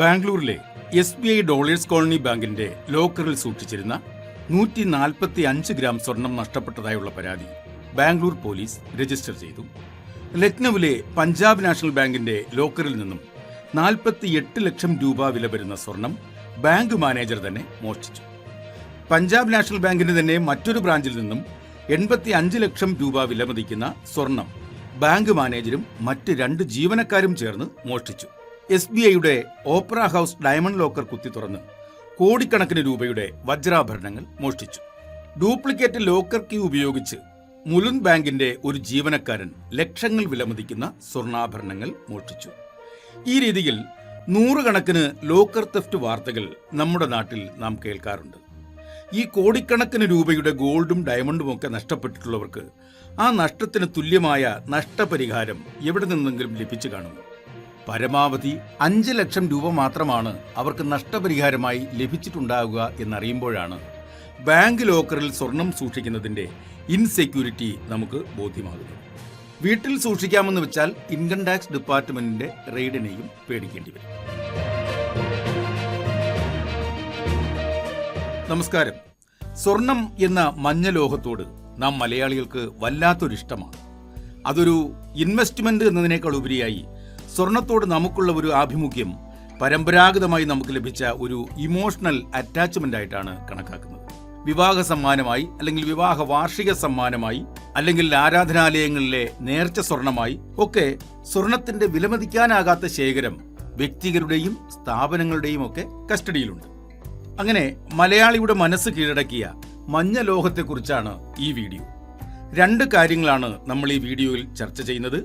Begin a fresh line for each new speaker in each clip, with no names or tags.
ബാംഗ്ലൂരിലെ SBI dollars colony ബാങ്കിന്റെ ലോക്കറിൽ സൂക്ഷിച്ചിരുന്ന 145 ഗ്രാം സ്വർണം നഷ്ടപ്പെട്ടതായുള്ള പരാതി ബാംഗ്ലൂർ പോലീസ് രജിസ്റ്റർ ചെയ്തു. ലക്നൌവിലെ പഞ്ചാബ് നാഷണൽ ബാങ്കിന്റെ ലോക്കറിൽ നിന്നും 48 ലക്ഷം രൂപ വില വരുന്ന സ്വർണം ബാങ്ക് മാനേജർ തന്നെ മോഷ്ടിച്ചു. പഞ്ചാബ് നാഷണൽ ബാങ്കിന്റെ തന്നെ മറ്റൊരു ബ്രാഞ്ചിൽ നിന്നും 85 ലക്ഷം രൂപ വിലമതിക്കുന്ന സ്വർണം ബാങ്ക് മാനേജരും മറ്റ് 2 ജീവനക്കാരും ചേർന്ന് മോഷ്ടിച്ചു. SBIയുടെ ഓപ്പറ ഹൗസ് ഡയമണ്ട് ലോക്കർ കുത്തി തുറന്ന് കോടിക്കണക്കിന് രൂപയുടെ വജ്രാഭരണങ്ങൾ മോഷ്ടിച്ചു. ഡ്യൂപ്ലിക്കേറ്റ് ലോക്കർ കീ ഉപയോഗിച്ച് മുലുന്ദ് ബാങ്കിന്റെ ഒരു ജീവനക്കാരൻ ലക്ഷങ്ങൾ വിലമതിക്കുന്ന സ്വർണ്ണാഭരണങ്ങൾ മോഷ്ടിച്ചു. ഈ രീതിയിൽ നൂറുകണക്കിന് ലോക്കർ തെഫ്റ്റ് വാർത്തകൾ നമ്മുടെ നാട്ടിൽ നാം കേൾക്കാറുണ്ട്. ഈ കോടിക്കണക്കിന് രൂപയുടെ ഗോൾഡും ഡയമണ്ടും ഒക്കെ നഷ്ടപ്പെട്ടിട്ടുള്ളവർക്ക് ആ നഷ്ടത്തിന് തുല്യമായ നഷ്ടപരിഹാരം എവിടെ നിന്നെങ്കിലും ലഭിച്ചു കാണുമോ? പരമാവധി 5 ലക്ഷം രൂപ മാത്രമാണ് അവർക്ക് നഷ്ടപരിഹാരമായി ലഭിച്ചിട്ടുണ്ടാവുക എന്നറിയുമ്പോഴാണ് ബാങ്ക് ലോക്കറിൽ സ്വർണം സൂക്ഷിക്കുന്നതിന്റെ ഇൻസെക്യൂരിറ്റി നമുക്ക് ബോധ്യമാകുന്നത്. വീട്ടിൽ സൂക്ഷിക്കാമെന്ന് വെച്ചാൽ ഇൻകം ടാക്സ് ഡിപ്പാർട്ട്മെന്റിന്റെ റെയ്ഡിനെയും പേടിക്കേണ്ടി വരും. നമസ്കാരം. സ്വർണം എന്ന മഞ്ഞ ലോഹത്തോട് നാം മലയാളികൾക്ക് വല്ലാത്തൊരിഷ്ടമാണ്. അതൊരു ഇൻവെസ്റ്റ്മെന്റ് എന്നതിനേക്കാൾ ഉപരിയായി സ്വർണത്തോട് നമുക്കുള്ള ഒരു ആഭിമുഖ്യം പരമ്പരാഗതമായി നമുക്ക് ലഭിച്ച ഒരു ഇമോഷണൽ അറ്റാച്ച്മെന്റ് ആയിട്ടാണ് കണക്കാക്കുന്നത്. വിവാഹ സമ്മാനമായി, അല്ലെങ്കിൽ വിവാഹ വാർഷിക സമ്മാനമായി, അല്ലെങ്കിൽ ആരാധനാലയങ്ങളിലെ നേർച്ച സ്വർണമായി ഒക്കെ സ്വർണത്തിന്റെ വിലമതിക്കാനാകാത്ത ശേഖരം വ്യക്തികളുടെയും സ്ഥാപനങ്ങളുടെയും ഒക്കെ കസ്റ്റഡിയിലുണ്ട്. അങ്ങനെ മലയാളിയുടെ മനസ്സ് കീഴടക്കിയ മഞ്ഞ ലോഹത്തെക്കുറിച്ചാണ് ഈ വീഡിയോ. 2 കാര്യങ്ങളാണ് നമ്മൾ ഈ വീഡിയോയിൽ ചർച്ച ചെയ്യുന്നത്.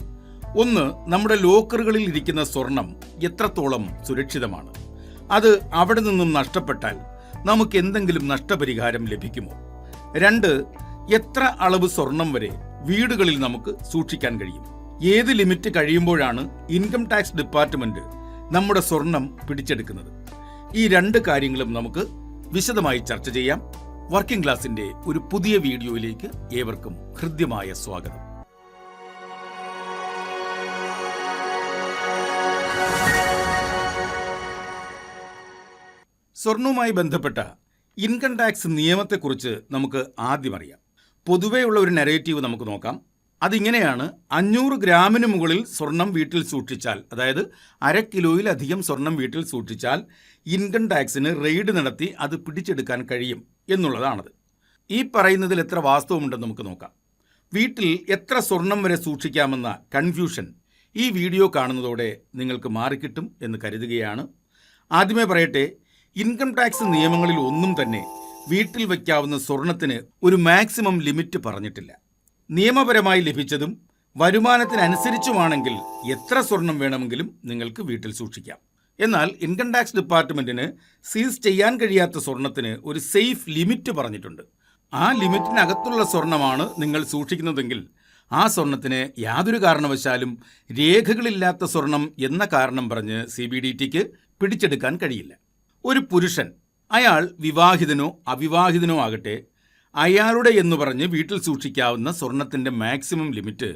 ഒന്ന്, നമ്മുടെ ലോക്കറുകളിൽ ഇരിക്കുന്ന സ്വർണം എത്രത്തോളം സുരക്ഷിതമാണ്? അത് അവിടെ നിന്നും നഷ്ടപ്പെട്ടാൽ നമുക്ക് എന്തെങ്കിലും നഷ്ടപരിഹാരം ലഭിക്കുമോ? 2, എത്ര അളവ് സ്വർണം വരെ വീടുകളിൽ നമുക്ക് സൂക്ഷിക്കാൻ കഴിയും? ഏത് ലിമിറ്റ് കഴിയുമ്പോഴാണ് ഇൻകം ടാക്സ് ഡിപ്പാർട്ട്മെന്റ് നമ്മുടെ സ്വർണം പിടിച്ചെടുക്കുന്നത്? ഈ 2 കാര്യങ്ങളും നമുക്ക് വിശദമായി ചർച്ച ചെയ്യാം. വർക്കിംഗ് ക്ലാസിന്റെ ഒരു പുതിയ വീഡിയോയിലേക്ക് ഏവർക്കും ഹൃദ്യമായ സ്വാഗതം. സ്വർണവുമായി ബന്ധപ്പെട്ട ഇൻകം ടാക്സ് നിയമത്തെക്കുറിച്ച് നമുക്ക് ആദ്യം അറിയാം. പൊതുവെയുള്ള ഒരു നെറേറ്റീവ് നമുക്ക് നോക്കാം. അതിങ്ങനെയാണ്: 500 ഗ്രാമിന് മുകളിൽ സ്വർണം വീട്ടിൽ സൂക്ഷിച്ചാൽ, അതായത് 1/2 കിലോയിലധികം സ്വർണം വീട്ടിൽ സൂക്ഷിച്ചാൽ ഇൻകം ടാക്സിന് റെയ്ഡ് നടത്തി അത് പിടിച്ചെടുക്കാൻ കഴിയും എന്നുള്ളതാണത്. ഈ പറയുന്നതിൽ എത്ര വാസ്തവമുണ്ടെന്ന് നമുക്ക് നോക്കാം. വീട്ടിൽ എത്ര സ്വർണം വരെ സൂക്ഷിക്കാമെന്ന കൺഫ്യൂഷൻ ഈ വീഡിയോ കാണുന്നതോടെ നിങ്ങൾക്ക് മാറിക്കിട്ടും എന്ന് കരുതുകയാണ്. ആദ്യമേ പറയട്ടെ, ഇൻകം ടാക്സ് നിയമങ്ങളിൽ ഒന്നും തന്നെ വീട്ടിൽ വയ്ക്കാവുന്ന സ്വർണത്തിന് ഒരു മാക്സിമം ലിമിറ്റ് പറഞ്ഞിട്ടില്ല. നിയമപരമായി ലഭിച്ചതും വരുമാനത്തിനനുസരിച്ചുമാണെങ്കിൽ എത്ര സ്വർണം വേണമെങ്കിലും നിങ്ങൾക്ക് വീട്ടിൽ സൂക്ഷിക്കാം. എന്നാൽ ഇൻകം ടാക്സ് ഡിപ്പാർട്ട്മെന്റിന് സീസ് ചെയ്യാൻ കഴിയാത്ത സ്വർണത്തിന് ഒരു സേഫ് ലിമിറ്റ് പറഞ്ഞിട്ടുണ്ട്. ആ ലിമിറ്റിനകത്തുള്ള സ്വർണമാണ് നിങ്ങൾ സൂക്ഷിക്കുന്നതെങ്കിൽ ആ സ്വർണത്തിന് യാതൊരു കാരണവശാലും രേഖകളില്ലാത്ത സ്വർണം എന്ന കാരണം പറഞ്ഞ് CBDTക്ക് പിടിച്ചെടുക്കാൻ കഴിയില്ല. ഒരു പുരുഷൻ, അയാൾ വിവാഹിതനോ അവിവാഹിതനോ ആകട്ടെ, അയാളുടെ എന്ന് പറഞ്ഞ് വീട്ടിൽ സൂക്ഷിക്കാവുന്ന സ്വർണത്തിൻ്റെ മാക്സിമം ലിമിറ്റ്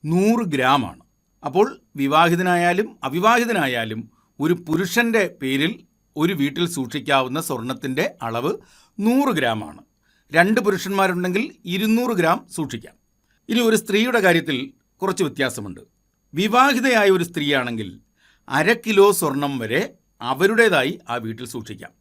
100 ഗ്രാം ആണ്. അപ്പോൾ വിവാഹിതനായാലും അവിവാഹിതനായാലും ഒരു പുരുഷൻ്റെ പേരിൽ ഒരു വീട്ടിൽ സൂക്ഷിക്കാവുന്ന സ്വർണത്തിൻ്റെ അളവ് 100 ഗ്രാം ആണ്. 2 പുരുഷന്മാരുണ്ടെങ്കിൽ 200 ഗ്രാം സൂക്ഷിക്കാം. ഇനി ഒരു സ്ത്രീയുടെ കാര്യത്തിൽ കുറച്ച് വ്യത്യാസമുണ്ട്. വിവാഹിതയായ ഒരു സ്ത്രീയാണെങ്കിൽ 1/2 കിലോ സ്വർണം വരെ അവരുടേതായി ആ വീട്ടിൽ സൂക്ഷിക്കാം.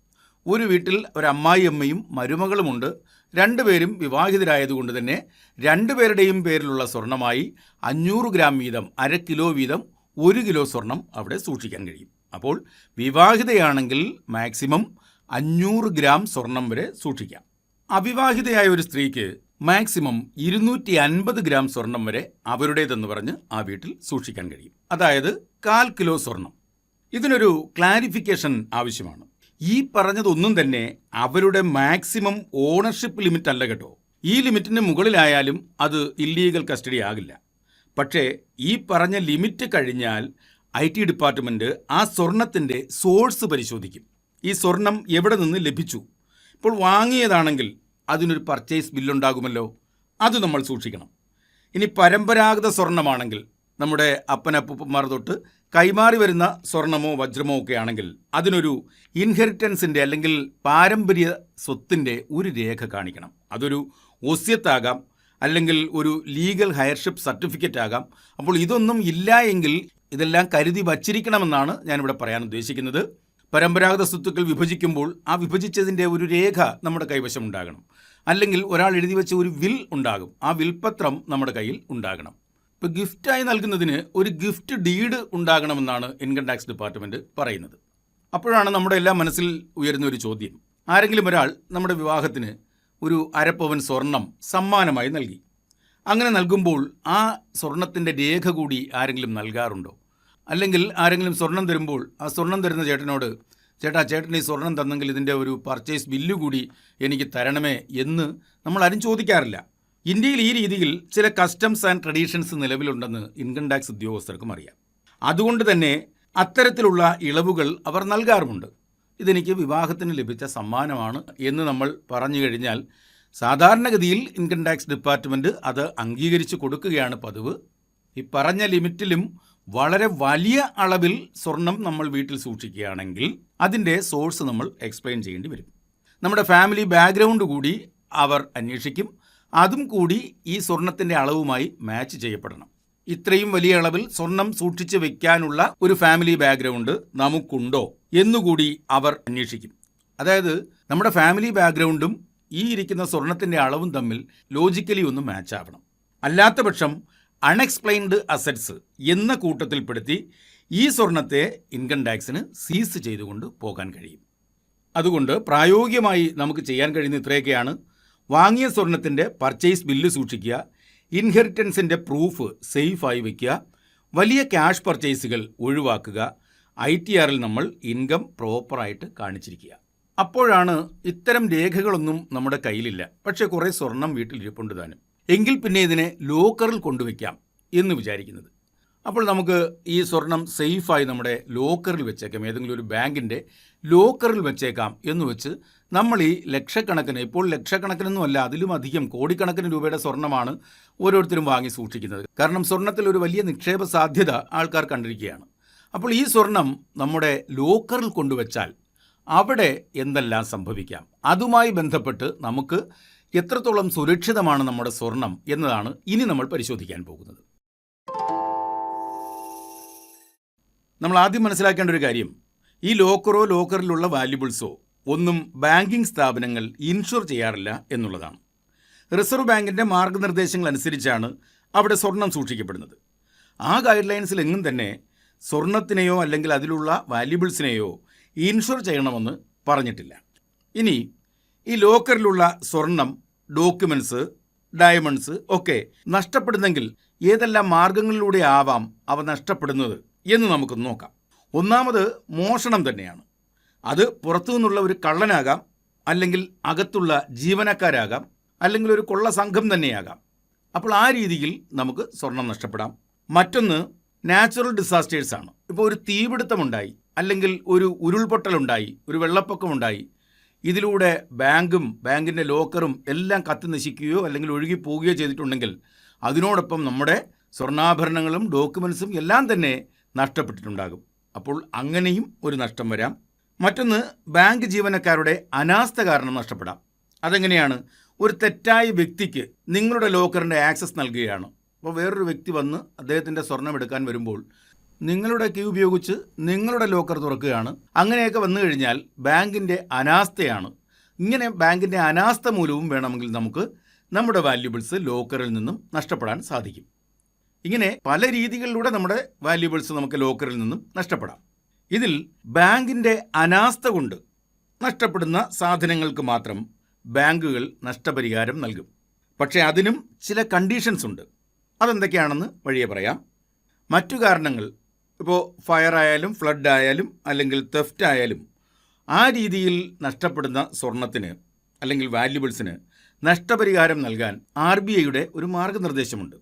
ഒരു വീട്ടിൽ ഒരു അമ്മായിയമ്മയും മരുമകളുമുണ്ട്. 2 പേരും വിവാഹിതരായതുകൊണ്ട് തന്നെ 2 പേരുടെയും പേരിലുള്ള സ്വർണമായി 500 ഗ്രാം വീതം, 1/2 കിലോ വീതം 1 കിലോ സ്വർണം അവിടെ സൂക്ഷിക്കാൻ കഴിയും. അപ്പോൾ വിവാഹിതയാണെങ്കിൽ മാക്സിമം 500 ഗ്രാം സ്വർണം വരെ സൂക്ഷിക്കാം. അവിവാഹിതയായ ഒരു സ്ത്രീക്ക് മാക്സിമം 250 ഗ്രാം സ്വർണം വരെ അവരുടേതെന്ന് പറഞ്ഞ് ആ വീട്ടിൽ സൂക്ഷിക്കാൻ കഴിയും. അതായത് 1/4 കിലോ സ്വർണം. ഇതിനൊരു ക്ലാരിഫിക്കേഷൻ ആവശ്യമാണ്. ഈ പറഞ്ഞതൊന്നും തന്നെ അവരുടെ മാക്സിമം ഓണർഷിപ്പ് ലിമിറ്റ് അല്ല കേട്ടോ. ഈ ലിമിറ്റിന് മുകളിലായാലും അത് ഇല്ലീഗൽ കസ്റ്റഡി ആകില്ല. പക്ഷേ ഈ പറഞ്ഞ ലിമിറ്റ് കഴിഞ്ഞാൽ IT ഡിപ്പാർട്ട്മെൻറ്റ് ആ സ്വർണത്തിൻ്റെ സോഴ്സ് പരിശോധിക്കും. ഈ സ്വർണം എവിടെ നിന്ന് ലഭിച്ചു? ഇപ്പോൾ വാങ്ങിയതാണെങ്കിൽ അതിനൊരു പർച്ചേസ് ബില്ലുണ്ടാകുമല്ലോ, അത് നമ്മൾ സൂക്ഷിക്കണം. ഇനി പരമ്പരാഗത സ്വർണമാണെങ്കിൽ നമ്മുടെ അപ്പനപ്പൂപ്പന്മാർ തൊട്ട് കൈമാറി വരുന്ന സ്വർണമോ വജ്രമോ ഒക്കെ ആണെങ്കിൽ അതിനൊരു ഇൻഹെറിറ്റൻസിൻ്റെ അല്ലെങ്കിൽ പാരമ്പര്യ സ്വത്തിൻ്റെ ഒരു രേഖ കാണിക്കണം. അതൊരു ഒസ്യത്താകാം, അല്ലെങ്കിൽ ഒരു ലീഗൽ ഹയർഷിപ്പ് സർട്ടിഫിക്കറ്റ് ആകാം. അപ്പോൾ ഇതൊന്നും ഇല്ല എങ്കിൽ ഇതെല്ലാം കരുതി വച്ചിരിക്കണമെന്നാണ് ഞാനിവിടെ പറയാൻ ഉദ്ദേശിക്കുന്നത്. പരമ്പരാഗത സ്വത്തുക്കൾ വിഭജിക്കുമ്പോൾ ആ വിഭജിച്ചതിൻ്റെ ഒരു രേഖ നമ്മുടെ കൈവശം ഉണ്ടാകണം. അല്ലെങ്കിൽ ഒരാൾ എഴുതി വെച്ച ഒരു വിൽ ഉണ്ടാകും, ആ വിൽപത്രം നമ്മുടെ കയ്യിൽ ഉണ്ടാകണം. ഇപ്പോൾ ഗിഫ്റ്റായി നൽകുന്നതിന് ഒരു ഗിഫ്റ്റ് ഡീഡ് ഉണ്ടാകണമെന്നാണ് ഇൻകം ടാക്സ് ഡിപ്പാർട്ട്മെൻറ്റ് പറയുന്നത്. അപ്പോഴാണ് നമ്മുടെ എല്ലാം മനസ്സിൽ ഉയരുന്ന ഒരു ചോദ്യം, ആരെങ്കിലും ഒരാൾ നമ്മുടെ വിവാഹത്തിന് ഒരു അരപ്പവൻ സ്വർണം സമ്മാനമായി നൽകി. അങ്ങനെ നൽകുമ്പോൾ ആ സ്വർണത്തിൻ്റെ രേഖ കൂടി ആരെങ്കിലും നൽകാറുണ്ടോ? അല്ലെങ്കിൽ ആരെങ്കിലും സ്വർണം തരുമ്പോൾ ആ സ്വർണം തരുന്ന ചേട്ടനോട്, ചേട്ടൻ ഈ സ്വർണം തന്നെങ്കിൽ ഇതിൻ്റെ ഒരു പർച്ചേസ് ബില്ല് കൂടി എനിക്ക് തരണമേ എന്ന് നമ്മൾ ആരും ചോദിക്കാറില്ല. ഇന്ത്യയിൽ ഈ രീതിയിൽ ചില കസ്റ്റംസ് ആൻഡ് ട്രഡീഷൻസ് നിലവിലുണ്ടെന്ന് ഇൻകം ടാക്സ് ഉദ്യോഗസ്ഥർക്കും അറിയാം. അതുകൊണ്ട് തന്നെ അത്തരത്തിലുള്ള ഇളവുകൾ അവർ നൽകാറുമുണ്ട്. ഇതെനിക്ക് വിവാഹത്തിന് ലഭിച്ച സമ്മാനമാണ് എന്ന് നമ്മൾ പറഞ്ഞു കഴിഞ്ഞാൽ സാധാരണഗതിയിൽ ഇൻകം ടാക്സ് ഡിപ്പാർട്ട്മെൻറ്റ് അത് അംഗീകരിച്ച് കൊടുക്കുകയാണ് പതിവ്. ഈ പറഞ്ഞ ലിമിറ്റിലും വളരെ വലിയ അളവിൽ സ്വർണം നമ്മൾ വീട്ടിൽ സൂക്ഷിക്കുകയാണെങ്കിൽ അതിൻ്റെ സോഴ്സ് നമ്മൾ എക്സ്പ്ലെയിൻ ചെയ്യേണ്ടി വരും. നമ്മുടെ ഫാമിലി ബാക്ക്ഗ്രൗണ്ട് കൂടി അവർ അന്വേഷിക്കും. അതും കൂടി ഈ സ്വർണത്തിൻ്റെ അളവുമായി മാച്ച് ചെയ്യപ്പെടണം. ഇത്രയും വലിയ അളവിൽ സ്വർണം സൂക്ഷിച്ച് വെക്കാനുള്ള ഒരു ഫാമിലി ബാക്ക്ഗ്രൗണ്ട് നമുക്കുണ്ടോ എന്നുകൂടി അവർ അന്വേഷിക്കും. അതായത് നമ്മുടെ ഫാമിലി ബാക്ക്ഗ്രൗണ്ടും ഈ ഇരിക്കുന്ന സ്വർണത്തിൻ്റെ അളവും തമ്മിൽ ലോജിക്കലി ഒന്ന് മാച്ച് ആവണം. അല്ലാത്ത പക്ഷം അൺഎക്സ്പ്ലെയിൻഡ് അസറ്റ്സ് എന്ന കൂട്ടത്തിൽപ്പെടുത്തി ഈ സ്വർണത്തെ ഇൻകം ടാക്സിന് സീസ് ചെയ്തുകൊണ്ട് പോകാൻ കഴിയും. അതുകൊണ്ട് പ്രായോഗികമായി നമുക്ക് ചെയ്യാൻ കഴിയുന്ന ഇത്രയൊക്കെയാണ്. വാങ്ങിയ സ്വർണത്തിൻ്റെ പർച്ചേസ് ബില്ല് സൂക്ഷിക്കുക, ഇൻഹെറിറ്റൻസിൻ്റെ പ്രൂഫ് സേഫായി വയ്ക്കുക, വലിയ ക്യാഷ് പർച്ചേസുകൾ ഒഴിവാക്കുക, ITR-ൽ നമ്മൾ ഇൻകം പ്രോപ്പറായിട്ട് കാണിച്ചിരിക്കുക. അപ്പോഴാണ് ഇത്തരം രേഖകളൊന്നും നമ്മുടെ കയ്യിലില്ല, പക്ഷേ കുറേ സ്വർണം വീട്ടിലിരിപ്പുണ്ട് താനും, എങ്കിൽ പിന്നെ ഇതിനെ ലോക്കറിൽ കൊണ്ടുവയ്ക്കാം എന്ന് വിചാരിക്കുന്നത്. അപ്പോൾ നമുക്ക് ഈ സ്വർണം സേഫായി നമ്മുടെ ലോക്കറിൽ വെച്ചേക്കാം, ഏതെങ്കിലും ഒരു ബാങ്കിൻ്റെ ലോക്കറിൽ വെച്ചേക്കാം എന്ന് വെച്ച് നമ്മൾ ഈ ലക്ഷക്കണക്കിന്, ഇപ്പോൾ ലക്ഷക്കണക്കിനൊന്നുമല്ല അതിലും അധികം കോടിക്കണക്കിന് രൂപയുടെ സ്വർണ്ണമാണ് ഓരോരുത്തരും വാങ്ങി സൂക്ഷിക്കുന്നത്. കാരണം സ്വർണത്തിൽ ഒരു വലിയ നിക്ഷേപ സാധ്യത ആൾക്കാർ കണ്ടിരിക്കുകയാണ്. അപ്പോൾ ഈ സ്വർണം നമ്മുടെ ലോക്കറിൽ കൊണ്ടുവച്ചാൽ അവിടെ എന്തെല്ലാം സംഭവിക്കാം, അതുമായി ബന്ധപ്പെട്ട് നമുക്ക് എത്രത്തോളം സുരക്ഷിതമാണ് നമ്മുടെ സ്വർണം എന്നതാണ് ഇനി നമ്മൾ പരിശോധിക്കാൻ പോകുന്നത്. നമ്മൾ ആദ്യം മനസ്സിലാക്കേണ്ട ഒരു കാര്യം, ഈ ലോക്കറോ ലോക്കറിലുള്ള വാല്യുബിൾസോ ഒന്നും ബാങ്കിംഗ് സ്ഥാപനങ്ങൾ ഇൻഷുർ ചെയ്യാറില്ല എന്നുള്ളതാണ്. റിസർവ് ബാങ്കിൻ്റെ മാർഗനിർദ്ദേശങ്ങൾ അനുസരിച്ചാണ് അവിടെ സ്വർണം സൂക്ഷിക്കപ്പെടുന്നത്. ആ ഗൈഡ് ലൈൻസിൽ എങ്ങും തന്നെ സ്വർണത്തിനെയോ അല്ലെങ്കിൽ അതിലുള്ള വാല്യുബിൾസിനെയോ ഇൻഷുർ ചെയ്യണമെന്ന് പറഞ്ഞിട്ടില്ല. ഇനി ഈ ലോക്കറിലുള്ള സ്വർണം, ഡോക്യുമെൻറ്റ്സ്, ഡയമണ്ട്സ് ഒക്കെ നഷ്ടപ്പെടുന്നെങ്കിൽ ഏതെല്ലാം മാർഗങ്ങളിലൂടെ ആവാം അവ നഷ്ടപ്പെടുന്നത് എന്ന് നമുക്ക് നോക്കാം. ഒന്നാമത് മോഷണം തന്നെയാണ്. അത് പുറത്തു നിന്നുള്ള ഒരു കള്ളനാകാം, അല്ലെങ്കിൽ അകത്തുള്ള ജീവനക്കാരാകാം, അല്ലെങ്കിൽ ഒരു കൊള്ള സംഘം തന്നെയാകാം. അപ്പോൾ ആ രീതിയിൽ നമുക്ക് സ്വർണം നഷ്ടപ്പെടാം. മറ്റൊന്ന് നാച്ചുറൽ ഡിസാസ്റ്റേഴ്സാണ്. ഇപ്പോൾ ഒരു തീപിടുത്തമുണ്ടായി, അല്ലെങ്കിൽ ഒരു ഉരുൾപൊട്ടലുണ്ടായി, ഒരു വെള്ളപ്പൊക്കമുണ്ടായി, ഇതിലൂടെ ബാങ്കും ബാങ്കിൻ്റെ ലോക്കറും എല്ലാം കത്തി നശിക്കുകയോ അല്ലെങ്കിൽ ഒഴുകി പോവുകയോ ചെയ്തിട്ടുണ്ടെങ്കിൽ അതിനോടൊപ്പം നമ്മുടെ സ്വർണ്ണാഭരണങ്ങളും ഡോക്യുമെൻസും എല്ലാം തന്നെ നഷ്ടപ്പെട്ടിട്ടുണ്ടാകും. അപ്പോൾ അങ്ങനെയും ഒരു നഷ്ടം വരാം. മറ്റൊന്ന് ബാങ്ക് ജീവനക്കാരുടെ അനാസ്ഥ കാരണം നഷ്ടപ്പെടാം. അതെങ്ങനെയാണ്? ഒരു തെറ്റായ വ്യക്തിക്ക് നിങ്ങളുടെ ലോക്കറിൻ്റെ ആക്സസ് നൽകുകയാണ്. അപ്പോൾ വേറൊരു വ്യക്തി വന്ന് അദ്ദേഹത്തിൻ്റെ സ്വർണം എടുക്കാൻ വരുമ്പോൾ നിങ്ങളുടെ കീ ഉപയോഗിച്ച് നിങ്ങളുടെ ലോക്കർ തുറക്കുകയാണ്. അങ്ങനെയൊക്കെ വന്നു കഴിഞ്ഞാൽ ബാങ്കിൻ്റെ അനാസ്ഥയാണ്. ഇങ്ങനെ ബാങ്കിൻ്റെ അനാസ്ഥ മൂലവും വേണമെങ്കിൽ നമുക്ക് നമ്മുടെ വാല്യുബിൾസ് ലോക്കറിൽ നിന്നും നഷ്ടപ്പെടാൻ സാധിക്കും. ഇങ്ങനെ പല രീതികളിലൂടെ നമ്മുടെ വാല്യുബിൾസ് നമുക്ക് ലോക്കറിൽ നിന്നും നഷ്ടപ്പെടാം. ഇതിൽ ബാങ്കിൻ്റെ അനാസ്ഥ കൊണ്ട് നഷ്ടപ്പെടുന്ന സാധനങ്ങൾക്ക് മാത്രം ബാങ്കുകൾ നഷ്ടപരിഹാരം നൽകും. പക്ഷേ അതിനും ചില കണ്ടീഷൻസ് ഉണ്ട്. അതെന്തൊക്കെയാണെന്ന് വഴിയെ പറയാം. മറ്റു കാരണങ്ങൾ, ഇപ്പോൾ ഫയർ ആയാലും ഫ്ലഡ് ആയാലും അല്ലെങ്കിൽ തെഫ്റ്റ് ആയാലും ആ രീതിയിൽ നഷ്ടപ്പെടുന്ന സ്വർണത്തിന് അല്ലെങ്കിൽ വാല്യുബിൾസിന് നഷ്ടപരിഹാരം നൽകാൻ RBIയുടെ ഒരു മാർഗനിർദ്ദേശമുണ്ട്.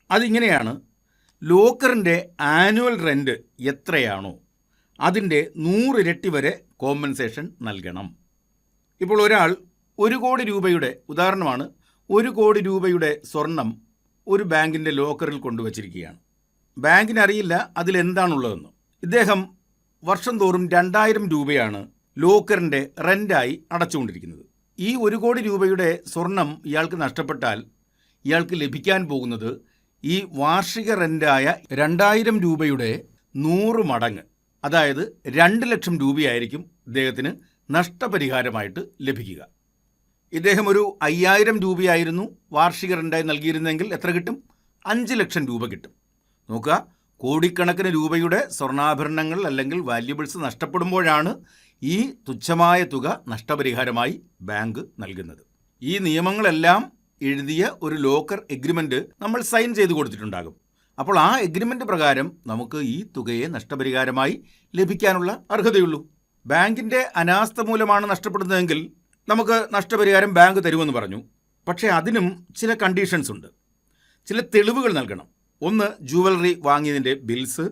അതിങ്ങനെയാണ്: ലോക്കറിൻ്റെ ആനുവൽ റെൻറ്റ് എത്രയാണോ അതിൻ്റെ 100 ഇരട്ടി വരെ കോമ്പൻസേഷൻ നൽകണം. ഇപ്പോൾ ഒരാൾ 1 കോടി രൂപയുടെ, ഉദാഹരണമാണ്, 1 കോടി രൂപയുടെ സ്വർണം ഒരു ബാങ്കിൻ്റെ ലോക്കറിൽ കൊണ്ടുവച്ചിരിക്കുകയാണ്. ബാങ്കിന് അറിയില്ല അതിലെന്താണുള്ളതെന്ന്. ഇദ്ദേഹം വർഷം തോറും 2000 രൂപയാണ് ലോക്കറിൻ്റെ റെൻ്റായി അടച്ചുകൊണ്ടിരിക്കുന്നത്. ഈ 1 കോടി രൂപയുടെ സ്വർണം ഇയാൾക്ക് നഷ്ടപ്പെട്ടാൽ ഇയാൾക്ക് ലഭിക്കാൻ പോകുന്നത് ഈ വാർഷിക റെൻ്റായ 2000 രൂപയുടെ 100 മടങ്ങ്, അതായത് 2 ലക്ഷം രൂപയായിരിക്കും ഇദ്ദേഹത്തിന് നഷ്ടപരിഹാരമായിട്ട് ലഭിക്കുക. ഇദ്ദേഹം ഒരു 5000 രൂപയായിരുന്നു വാർഷിക റെൻ്റായി നൽകിയിരുന്നെങ്കിൽ എത്ര കിട്ടും? 5 ലക്ഷം രൂപ കിട്ടും. നോക്കുക, കോടിക്കണക്കിന് രൂപയുടെ സ്വർണ്ണാഭരണങ്ങൾ അല്ലെങ്കിൽ വാല്യുബിൾസ് നഷ്ടപ്പെടുമ്പോഴാണ് ഈ തുച്ഛമായ തുക നഷ്ടപരിഹാരമായി ബാങ്ക് നൽകുന്നത്. ഈ നിയമങ്ങളെല്ലാം എഴുതിയ ഒരു ലോക്കർ എഗ്രിമെൻ്റ് നമ്മൾ സൈൻ ചെയ്ത് കൊടുത്തിട്ടുണ്ടാകും. അപ്പോൾ ആ എഗ്രിമെൻ്റ് പ്രകാരം നമുക്ക് ഈ തുകയെ നഷ്ടപരിഹാരമായി ലഭിക്കാനുള്ള അർഹതയുള്ളൂ. ബാങ്കിൻ്റെ അനാസ്ഥ മൂലമാണ് നഷ്ടപ്പെടുന്നതെങ്കിൽ നമുക്ക് നഷ്ടപരിഹാരം ബാങ്ക് തരുമെന്ന് പറഞ്ഞു. പക്ഷേ അതിനും ചില കണ്ടീഷൻസ് ഉണ്ട്, ചില തെളിവുകൾ നൽകണം. ഒന്ന്, ജുവലറി വാങ്ങിയതിൻ്റെ ബിൽസ്,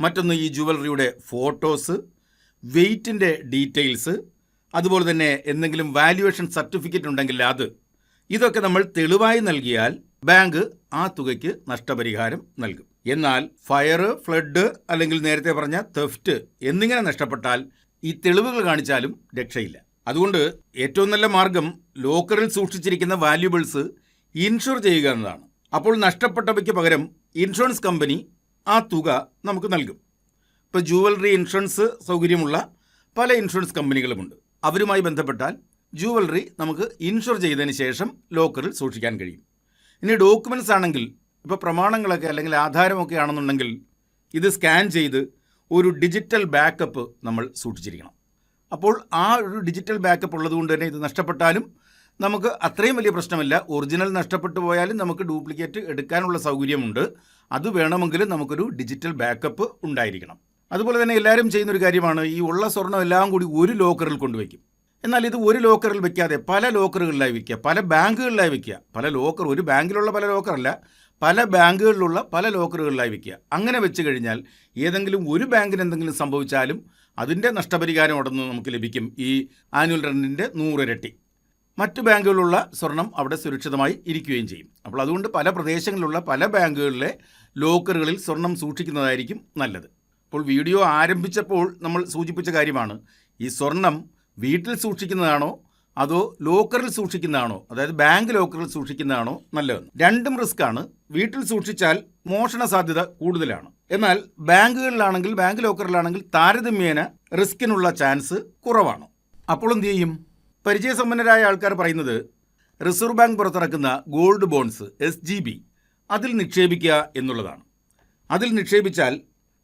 മറ്റൊന്ന് ഈ ജുവലറിയുടെ ഫോട്ടോസ്, വെയ്റ്റിൻ്റെ ഡീറ്റെയിൽസ്, അതുപോലെ തന്നെ എന്തെങ്കിലും വാല്യുവേഷൻ സർട്ടിഫിക്കറ്റ് ഉണ്ടെങ്കിൽ അത്, ഇതൊക്കെ നമ്മൾ തെളിവായി നൽകിയാൽ ബാങ്ക് ആ തുകയ്ക്ക് നഷ്ടപരിഹാരം നൽകും. എന്നാൽ ഫയർ, ഫ്ലഡ് അല്ലെങ്കിൽ നേരത്തെ പറഞ്ഞ തെഫ്റ്റ് എന്നിങ്ങനെ നഷ്ടപ്പെട്ടാൽ ഈ തെളിവുകൾ കാണിച്ചാലും രക്ഷയില്ല. അതുകൊണ്ട് ഏറ്റവും നല്ല മാർഗം ലോക്കറിൽ സൂക്ഷിച്ചിരിക്കുന്ന വാല്യുബിൾസ് ഇൻഷുർ ചെയ്യുക എന്നതാണ്. അപ്പോൾ നഷ്ടപ്പെട്ടവയ്ക്ക് പകരം ഇൻഷുറൻസ് കമ്പനി ആ തുക നമുക്ക് നൽകും. ഇപ്പോൾ ജുവലറി ഇൻഷുറൻസ് സൗകര്യമുള്ള പല ഇൻഷുറൻസ് കമ്പനികളുമുണ്ട്. അവരുമായി ബന്ധപ്പെട്ടാൽ ജുവലറി നമുക്ക് ഇൻഷുർ ചെയ്തതിന് ശേഷം ലോക്കറിൽ സൂക്ഷിക്കാൻ കഴിയും. ഇനി ഡോക്യുമെൻറ്റ്സ് ആണെങ്കിൽ, ഇപ്പോൾ പ്രമാണങ്ങളൊക്കെ അല്ലെങ്കിൽ ആധാരമൊക്കെ ആണെന്നുണ്ടെങ്കിൽ ഇത് സ്കാൻ ചെയ്ത് ഒരു ഡിജിറ്റൽ ബാക്കപ്പ് നമ്മൾ സൂക്ഷിച്ചിരിക്കണം. അപ്പോൾ ആ ഒരു ഡിജിറ്റൽ ബാക്കപ്പ് ഉള്ളതുകൊണ്ട് തന്നെ ഇത് നഷ്ടപ്പെട്ടാലും നമുക്ക് അത്രയും വലിയ പ്രശ്നമില്ല. ഒറിജിനൽ നഷ്ടപ്പെട്ടു പോയാലും നമുക്ക് ഡ്യൂപ്ലിക്കേറ്റ് എടുക്കാനുള്ള സൗകര്യമുണ്ട്. അത് വേണമെങ്കിൽ നമുക്കൊരു ഡിജിറ്റൽ ബാക്കപ്പ് ഉണ്ടായിരിക്കണം. അതുപോലെ തന്നെ എല്ലാവരും ചെയ്യുന്നൊരു കാര്യമാണ്, ഈ ഉള്ള സ്വർണ്ണം എല്ലാം കൂടി ഒരു ലോക്കറിൽ കൊണ്ടുവയ്ക്കും. എന്നാൽ ഇത് ഒരു ലോക്കറിൽ വെക്കാതെ പല ലോക്കറുകളിലായി വയ്ക്കുക, പല ബാങ്കുകളിലായി വയ്ക്കുക. പല ലോക്കർ, ഒരു ബാങ്കിലുള്ള പല ലോക്കറല്ല, പല ബാങ്കുകളിലുള്ള പല ലോക്കറുകളിലായി വയ്ക്കുക. അങ്ങനെ വെച്ച് കഴിഞ്ഞാൽ ഏതെങ്കിലും ഒരു ബാങ്കിന് എന്തെങ്കിലും സംഭവിച്ചാലും അതിൻ്റെ നഷ്ടപരിഹാരം ഉടനെ നമുക്ക് ലഭിക്കും. ഈ ആനുവൽ റെൻറ്റിൻ്റെ 100 ഇരട്ടി. മറ്റ് ബാങ്കുകളിലുള്ള സ്വർണം അവിടെ സുരക്ഷിതമായി ഇരിക്കുകയും ചെയ്യും. അപ്പോൾ അതുകൊണ്ട് പല പ്രദേശങ്ങളിലുള്ള പല ബാങ്കുകളിലെ ലോക്കറുകളിൽ സ്വർണം സൂക്ഷിക്കുന്നതായിരിക്കും നല്ലത്. അപ്പോൾ വീഡിയോ ആരംഭിച്ചപ്പോൾ നമ്മൾ സൂചിപ്പിച്ച കാര്യമാണ്, ഈ സ്വർണം വീട്ടിൽ സൂക്ഷിക്കുന്നതാണോ അതോ ലോക്കറിൽ സൂക്ഷിക്കുന്നതാണോ, അതായത് ബാങ്ക് ലോക്കറിൽ സൂക്ഷിക്കുന്നതാണോ നല്ലതെന്ന്. രണ്ടും റിസ്ക്കാണ്. വീട്ടിൽ സൂക്ഷിച്ചാൽ മോഷണ സാധ്യത കൂടുതലാണ്. എന്നാൽ ബാങ്കുകളിലാണെങ്കിൽ, ബാങ്ക് ലോക്കറിലാണെങ്കിൽ താരതമ്യേന റിസ്കിനുള്ള ചാൻസ് കുറവാണ്. അപ്പോൾ എന്ത് ചെയ്യും? പരിചയസമ്പന്നരായ ആൾക്കാർ പറയുന്നത് റിസർവ് ബാങ്ക് പുറത്തിറക്കുന്ന ഗോൾഡ് ബോൺസ് SGB അതിൽ നിക്ഷേപിക്കുക എന്നുള്ളതാണ്. അതിൽ നിക്ഷേപിച്ചാൽ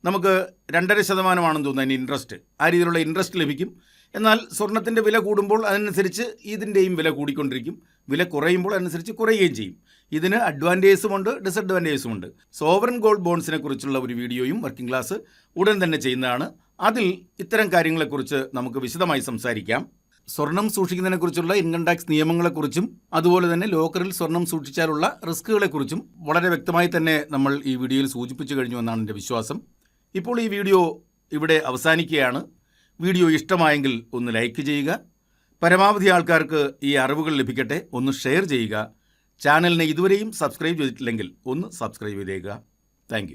നമുക്ക് 2.5% തോന്നുന്നു ഇൻട്രസ്റ്റ്. ആ രീതിയിലുള്ള ഇൻട്രസ്റ്റ് ലഭിക്കും. എന്നാൽ സ്വർണത്തിൻ്റെ വില കൂടുമ്പോൾ അതിനനുസരിച്ച് ഇതിൻ്റെയും വില കൂടിക്കൊണ്ടിരിക്കും. വില കുറയുമ്പോൾ അതനുസരിച്ച് കുറയുകയും ചെയ്യും. ഇതിന് അഡ്വാൻറ്റേജസുമുണ്ട്, ഡിസഡ്വാൻറ്റേജസുമുണ്ട്. സോവറൻ ഗോൾഡ് ബോൺസിനെ കുറിച്ചുള്ള ഒരു വീഡിയോയും വർക്കിംഗ് ക്ലാസ് ഉടൻ തന്നെ ചെയ്യുന്നതാണ്. അതിൽ ഇത്തരം കാര്യങ്ങളെക്കുറിച്ച് നമുക്ക് വിശദമായി സംസാരിക്കാം. സ്വർണം സൂക്ഷിക്കുന്നതിനെക്കുറിച്ചുള്ള ഇൻകം ടാക്സ് നിയമങ്ങളെക്കുറിച്ചും അതുപോലെ തന്നെ ലോക്കറിൽ സ്വർണം സൂക്ഷിച്ചാലുള്ള റിസ്കുകളെക്കുറിച്ചും വളരെ വ്യക്തമായി തന്നെ നമ്മൾ ഈ വീഡിയോയിൽ സൂചിപ്പിച്ചു കഴിഞ്ഞു എന്നാണ് എൻ്റെ വിശ്വാസം. ഇപ്പോൾ ഈ വീഡിയോ ഇവിടെ അവസാനിക്കുകയാണ്. വീഡിയോ ഇഷ്ടമായെങ്കിൽ ഒന്ന് ലൈക്ക് ചെയ്യുക. പരമാവധി ആൾക്കാർക്ക് ഈ അറിവുകൾ ലഭിക്കട്ടെ. ഒന്ന് ഷെയർ ചെയ്യുക. ചാനലിനെ ഇതുവരെയും സബ്സ്ക്രൈബ് ചെയ്തിട്ടില്ലെങ്കിൽ ഒന്ന് സബ്സ്ക്രൈബ് ചെയ്തേക്കുക. താങ്ക്